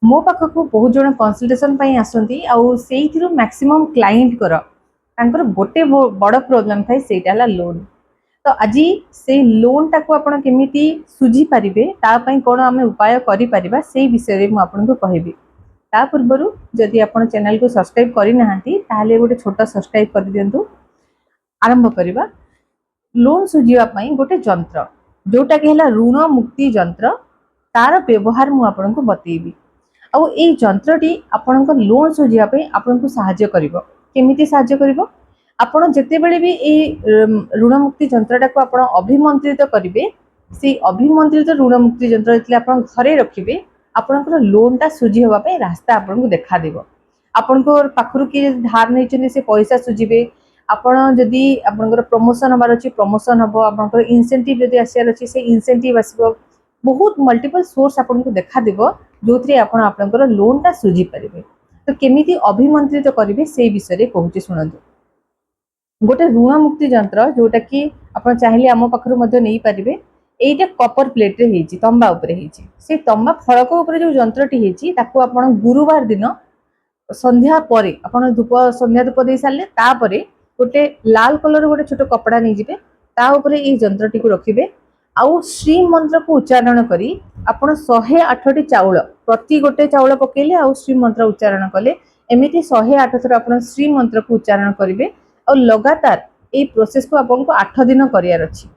मो पाखक बहुत जन कंसल्टेशन आसती आउ मैक्सिमम क्लाइंट कर गोटे बड़ प्रोब्लेम थाए सेटा लोन। तो आज से लोन टाक आपण केमिति सुझी पारिबे तापई कौन आम उपाय करिपरिबा से विषय में आपको कहबी। ता पूर्व जदि आपण चैनल को सब्सक्राइब करना ताले गोटे छोट सब्सक्राइब कर दिंतु। आरंभ करवा लोन सुझापी गोटे जंत्र जोटा कि ऋण मुक्ति जंत्र तार व्यवहार मुझे बतेबी। आउ ए जंत्रटी आपण लोन सुझापी आपन को साहाय्य करिवो। केमिति साहाय्य करिवो आपण जेतेबेले भी ए ऋण मुक्ति जंत्रटा को आपण अभिमंत्रित करिवे से अभिमंत्रित ऋण मुक्ति जंत्र जतले आपण घरे रखिबे आपनकर लोनटा सुझी होबा पे रास्ता आपण को देखा देबो। आपनको पाखरु कि धार नहीं से पैसा सुझिबे आपण जदि आपनकर प्रमोशन हबार अछि प्रमोशन हबो आपनकर इंसेंटिव जदि आसियार अछि से इंसेंटिव आसीबो। बहुत मल्टीपल सोर्स आपनको देखा देबो जोथरे आपण आपनकर लोनटा सुझी परिबे। तो केमिति अभिमंत्रित करिवे से विषय रे कहूची सुनंतु। गोटे ऋण मुक्ति जंत्र जोटा कि आपण चाहिले आम पाखरु मध्ये नै परिबे। एटा कॉपर प्लेट रे हेची तंबा ऊपर हेची से तंबा फलक ऊपर जो जंत्रटी हेची ताको आपण गुरुवार दिन संध्या परे आपण धूप संध्या धूप दे सारले तापरे गोटे लाल कलर गोटे छोट कपड़ा नहीं जिबे ता ऊपर ए जंत्रटी को रखिबे। आउ श्री मंत्र को उच्चारण करी आपण 108 टी चाउल प्रति गोटे चाउल पकेले आउ श्री मंत्र उच्चारण कले एमिति 108 थर आपण श्री मंत्र को उच्चारण करिवे। और लगातार ए प्रोसेस को आपन को 8 दिन करियार अछि।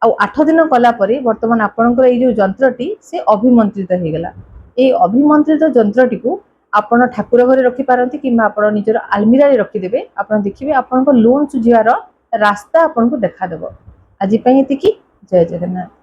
आउ 8 दिन कला परे वर्तमान आपनकर ए जो जंत्रटी से अभिमंत्रित हे गेला। ए अभिमंत्रित जंत्रटी को आपण ठाकुर घरे रखि पारंती किंबा आपण निजर आलमीरा रे रखि देबे। आपण देखिबे आपनकर लोन सुझियार रास्ता आपन को देखा देबो। आज पई एतिकी जय जगन्नाथ।